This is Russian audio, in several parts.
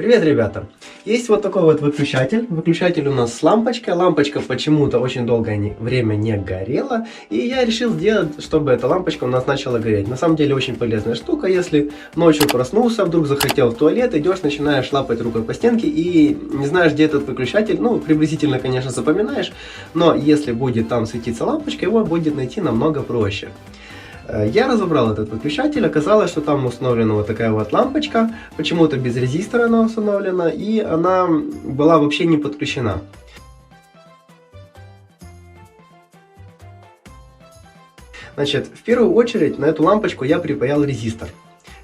Привет, ребята! Есть вот такой вот выключатель. Выключатель у нас с лампочкой. Лампочка почему-то очень долгое время не горела. И я решил сделать, чтобы эта лампочка у нас начала гореть. На самом деле очень полезная штука. Если ночью проснулся, вдруг захотел в туалет, идешь, начинаешь лапать рукой по стенке и не знаешь, где этот выключатель. Ну, приблизительно, конечно, запоминаешь. Но если будет там светиться лампочка, его будет найти намного проще. Я разобрал этот выключатель, оказалось, что там установлена вот такая вот лампочка, почему-то без резистора она установлена, и она была вообще не подключена. Значит, в первую очередь на эту лампочку я припаял резистор.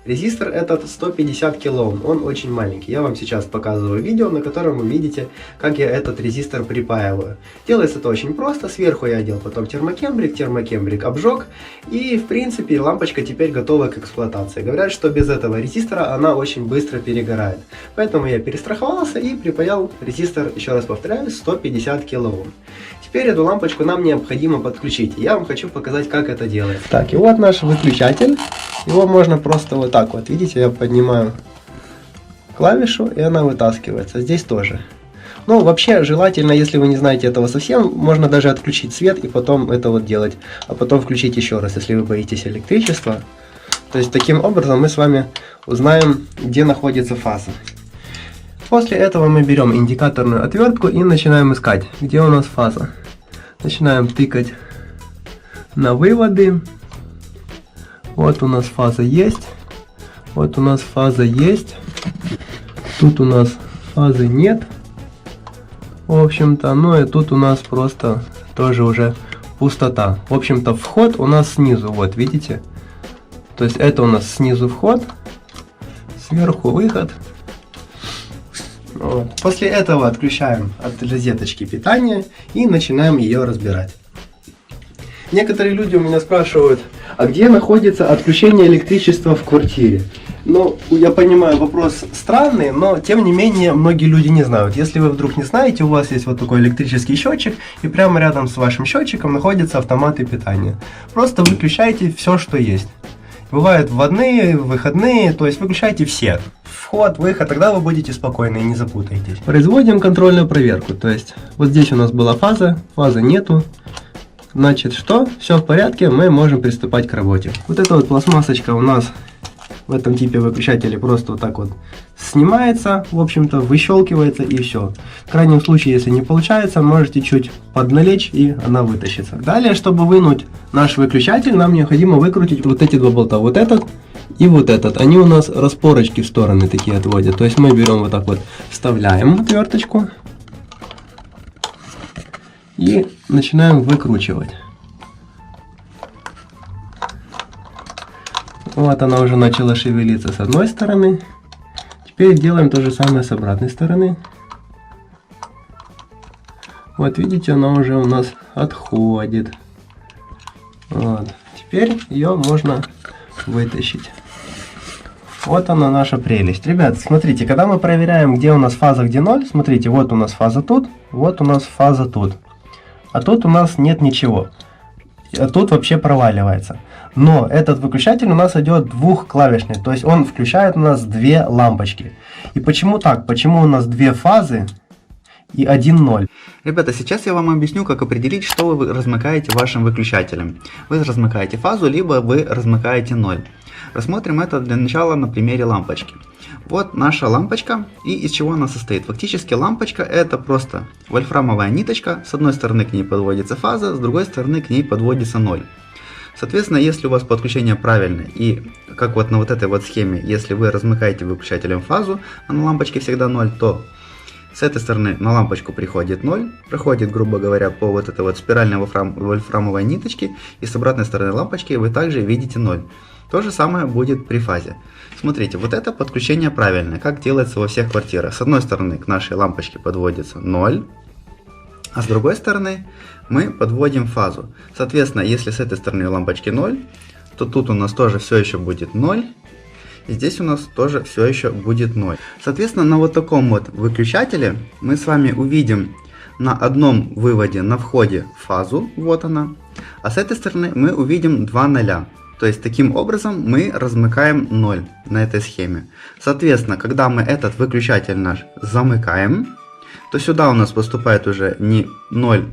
Резистор этот 150 кОм, он очень маленький. Я вам сейчас показываю видео, на котором вы видите, как я этот резистор припаиваю. Делается это очень просто. Сверху я одел потом термокембрик обжег. И в принципе лампочка теперь готова к эксплуатации. Говорят, что без этого резистора она очень быстро перегорает. Поэтому я перестраховался и припаял резистор, еще раз повторяю, 150 кОм. Теперь эту лампочку нам необходимо подключить. Я вам хочу показать, как это делается. Так, и вот наш выключатель. Его можно просто вот так вот, видите, я поднимаю клавишу, и она вытаскивается. Здесь тоже. Ну, вообще, желательно, если вы не знаете этого совсем, можно даже отключить свет и потом это вот делать. А потом включить еще раз, если вы боитесь электричества. То есть, таким образом мы с вами узнаем, где находится фаза. После этого мы берем индикаторную отвертку и начинаем искать, где у нас фаза. Начинаем тыкать на выводы. Вот у нас фаза есть. Вот у нас фаза есть. Тут у нас фазы нет. В общем-то, ну и тут у нас просто тоже уже пустота. В общем-то, вход у нас снизу, вот видите. То есть это у нас снизу вход, сверху выход. Вот. После этого отключаем от розеточки питание и начинаем ее разбирать. Некоторые люди у меня спрашивают, а где находится отключение электричества в квартире? Ну, я понимаю, вопрос странный, но тем не менее многие люди не знают. Если вы вдруг не знаете, у вас есть вот такой электрический счетчик, и прямо рядом с вашим счетчиком находятся автоматы питания. Просто выключайте все, что есть. Бывают вводные, выходные, то есть выключайте все. Вход, выход, тогда вы будете спокойны и не запутаетесь. Производим контрольную проверку, то есть вот здесь у нас была фаза, фазы нету. Значит, что? Все в порядке, мы можем приступать к работе. Вот эта вот пластмассочка у нас в этом типе выключателя просто вот так вот снимается, в общем-то, выщелкивается и все. В крайнем случае, если не получается, можете чуть подналечь и она вытащится. Далее, чтобы вынуть наш выключатель, нам необходимо выкрутить вот эти два болта, вот этот и вот этот. Они у нас распорочки в стороны такие отводят. То есть мы берем вот так вот, вставляем отверточку и начинаем выкручивать. Вот она уже начала шевелиться с одной стороны. Теперь делаем то же самое с обратной стороны. Вот видите, она уже у нас отходит. Вот. Теперь ее можно вытащить. Вот она наша прелесть. Ребят, смотрите, когда мы проверяем, где у нас фаза, где ноль, смотрите, вот у нас фаза тут, вот у нас фаза тут. А тут у нас нет ничего. А тут вообще проваливается. Но этот выключатель у нас идет двухклавишный, то есть он включает у нас две лампочки. И почему так? Почему у нас две фазы и один ноль? Ребята, сейчас я вам объясню, как определить, что вы размыкаете вашим выключателем. Вы размыкаете фазу, либо вы размыкаете ноль. Рассмотрим это для начала на примере лампочки. Вот наша лампочка, и из чего она состоит. Фактически лампочка это просто вольфрамовая ниточка, с одной стороны к ней подводится фаза, с другой стороны к ней подводится ноль. Соответственно, если у вас подключение правильное, и как вот на вот этой вот схеме, если вы размыкаете выключателем фазу, а на лампочке всегда 0, то с этой стороны на лампочку приходит 0, проходит, грубо говоря, по вот этой вот спиральной вольфрамовой ниточке, и с обратной стороны лампочки вы также видите 0. То же самое будет при фазе. Смотрите, вот это подключение правильное, как делается во всех квартирах. С одной стороны к нашей лампочке подводится 0, а с другой стороны мы подводим фазу. Соответственно, если с этой стороны лампочки 0, то тут у нас тоже все еще будет 0. И здесь у нас тоже все еще будет 0. Соответственно, на вот таком вот выключателе мы с вами увидим на одном выводе на входе фазу, вот она. А с этой стороны мы увидим два ноля. То есть таким образом мы размыкаем 0 на этой схеме. Соответственно, когда мы этот выключатель наш замыкаем, то сюда у нас поступает уже не 0,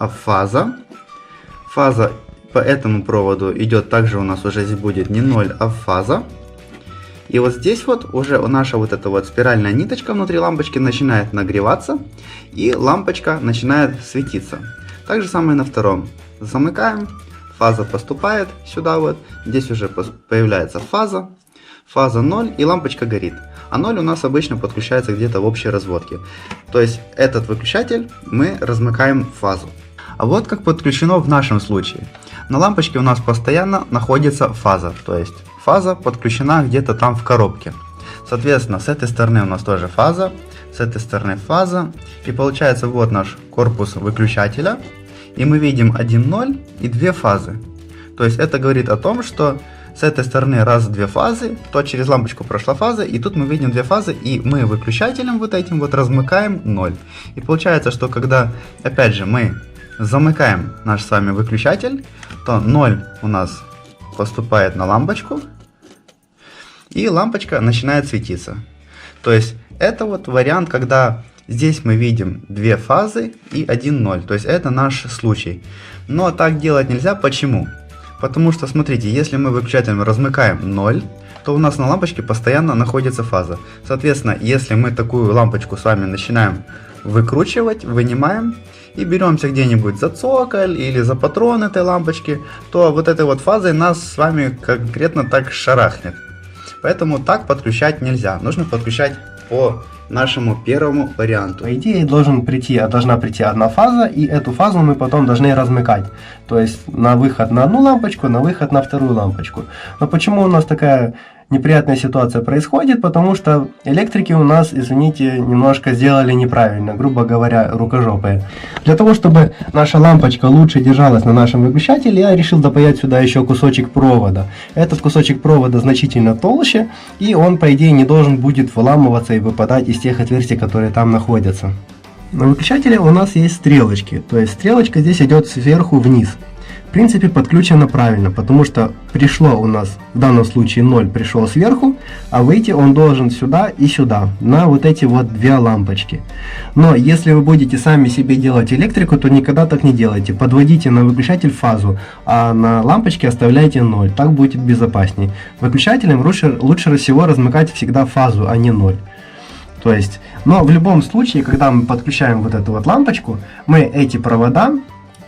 а фаза. Фаза по этому проводу идет, также у нас уже здесь будет не 0, а фаза. И вот здесь вот уже наша вот эта вот спиральная ниточка внутри лампочки начинает нагреваться, и лампочка начинает светиться. Так же самое на втором. Замыкаем, фаза поступает сюда вот, здесь уже появляется фаза 0, и лампочка горит. А 0 у нас обычно подключается где-то в общей разводке. То есть этот выключатель мы размыкаем в фазу. А вот как подключено в нашем случае. На лампочке у нас постоянно находится фаза, то есть фаза подключена где-то там в коробке. Соответственно, с этой стороны у нас тоже фаза, с этой стороны фаза. И получается вот наш корпус выключателя. И мы видим 1 0 и 2 фазы. То есть это говорит о том, что с этой стороны раз 2 фазы, то через лампочку прошла фаза, и тут мы видим 2 фазы, и мы выключателем вот этим вот размыкаем 0. И получается, что когда, опять же, мы замыкаем наш с вами выключатель, то 0 у нас поступает на лампочку, и лампочка начинает светиться. То есть это вот вариант, когда здесь мы видим 2 фазы и 1 0. То есть это наш случай. Но так делать нельзя. Почему? Потому что, смотрите, если мы выключателем размыкаем 0, то у нас на лампочке постоянно находится фаза. Соответственно, если мы такую лампочку с вами начинаем выкручивать, вынимаем и беремся где-нибудь за цоколь или за патрон этой лампочки, то вот этой вот фазой нас с вами конкретно так шарахнет. Поэтому так подключать нельзя. Нужно подключать по нашему первому варианту. По идее должна прийти одна фаза, и эту фазу мы потом должны размыкать. То есть на выход на одну лампочку, на выход на вторую лампочку. Но почему у нас такая неприятная ситуация происходит? Потому что электрики у нас, извините, немножко сделали неправильно, грубо говоря, рукожопые. Для того, чтобы наша лампочка лучше держалась на нашем выключателе, я решил допаять сюда еще кусочек провода. Этот кусочек провода значительно толще, и он, по идее, не должен будет выламываться и выпадать из тех отверстий, которые там находятся. На выключателе у нас есть стрелочки, то есть стрелочка здесь идет сверху вниз. В принципе, подключено правильно, потому что пришло у нас, в данном случае 0 пришел сверху, а выйти он должен сюда и сюда, на вот эти вот 2 лампочки. Но если вы будете сами себе делать электрику, то никогда так не делайте. Подводите на выключатель фазу, а на лампочке оставляйте 0, так будет безопаснее. Выключателем лучше всего размыкать всегда фазу, а не 0. То есть, но в любом случае, когда мы подключаем вот эту вот лампочку, мы эти провода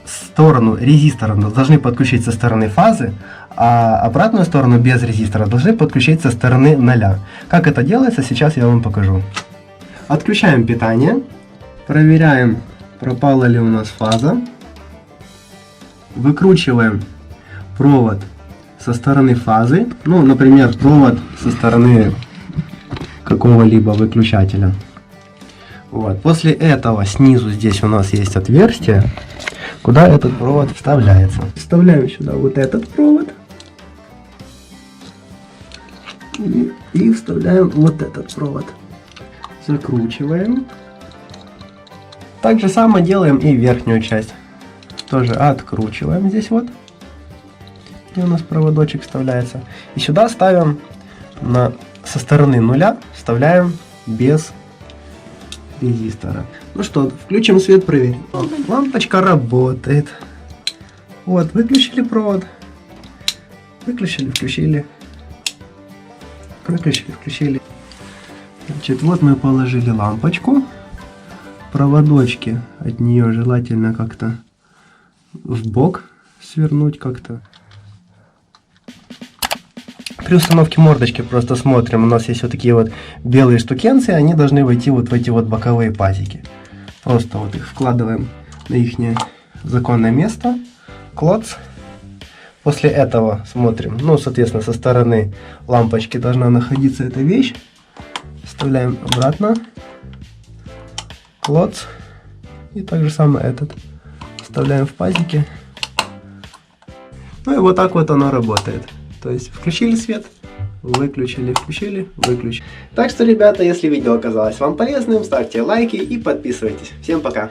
сторону резистора должны подключить со стороны фазы, а обратную сторону без резистора должны подключить со стороны 0. Как это делается, сейчас я вам покажу. Отключаем питание, проверяем, пропала ли у нас фаза, выкручиваем провод со стороны фазы, ну, например, провод со стороны какого-либо выключателя. Вот. После этого снизу здесь у нас есть отверстие, куда этот провод вставляется. Вставляем сюда вот этот провод и вставляем вот этот провод. Закручиваем. Так же самое делаем и верхнюю часть. Тоже откручиваем здесь вот, где у нас проводочек вставляется. И сюда ставим со стороны 0, вставляем без резистора. Ну что, включим свет, проверим. Лампочка работает. Вот, выключили провод. Выключили, включили. Выключили, включили. Значит, вот мы положили лампочку. Проводочки от нее желательно как-то в бок свернуть как-то. При установке мордочки просто смотрим, у нас есть вот такие вот белые штукенцы, они должны войти вот в эти вот боковые пазики. Просто вот их вкладываем на их законное место, клоц. После этого смотрим, ну, соответственно, со стороны лампочки должна находиться эта вещь. Вставляем обратно, клоц. И так же самое этот вставляем в пазики. Ну и вот так вот оно работает. То есть включили свет, выключили, включили, выключили. Так что, ребята, если видео оказалось вам полезным, ставьте лайки и подписывайтесь. Всем пока!